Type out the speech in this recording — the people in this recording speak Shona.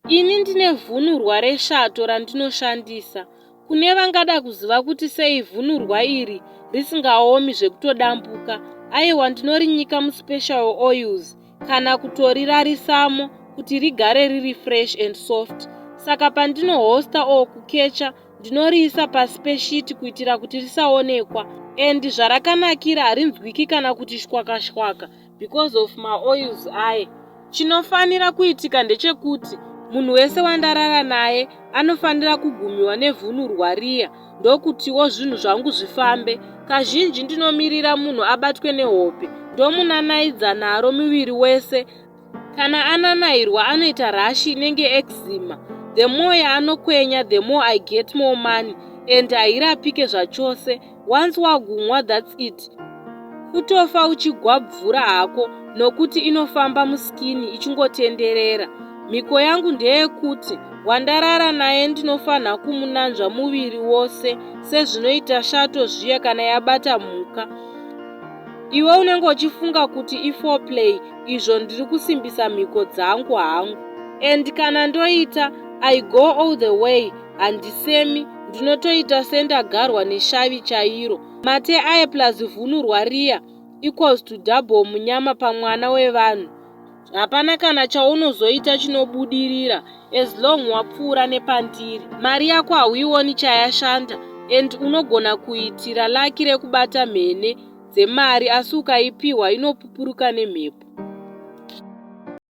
Ini ndine vhunurwa reshato randinoshandisa. Kune vangada kuziva kuti sei vhunurwa iri risingaomi zvekutodambuka, aiwa ndinorinyika muspecial oils kana kutorirarisamo kuti rigare riri fresh and soft. Saka pandinohosta kukecha ndinoriisa pasi peshiti kuitira kuti risaonekwa, and zvarakanakira harinzwiki kana kuti shwaka because of maoils aya. Chinofanira kuitika ndechekuti munhu wese wandarara naye anofanira kugumiwa nevhunurwa riya, ndokutiwo zvinhu zvangu zvifambe. Kazhinji ndinomirira munhu abatwe nehope, ndomunanaidza naro muviri wese. Kana ananairwa anoita rashi inenge eczema. The more yaanokwenya, the more I get more money, and hairapike zvachose. Once wagumwa, that's it. Kutofa uchigwabvura hako, nokuti inofamba muskini ichingotenderera. Miko yangu ndeyekuti wandarara naye ndinofanha kumunanzva muviri wose sezvinoita shato zviya kana yabata mhuka. Iwe unenge uchifunga kuti iforeplay, izvo ndiri kusimbisa mhiko dzangu hangu. And kana ndoita, I go all the way, handisemi, ndinotoita sendagarwa neshavi chairo. Mate aye plus vhunurwa riya equals to double munyama pamwana wevanhu. Hapana kana chaunozoita chinobudirira as long wapfuura nepandiri. Mari yako hauioni chayashanda, and unogona kuitira laki rekubata mhene dzemari, asi ukaipiwa inopupuruka nemhepo.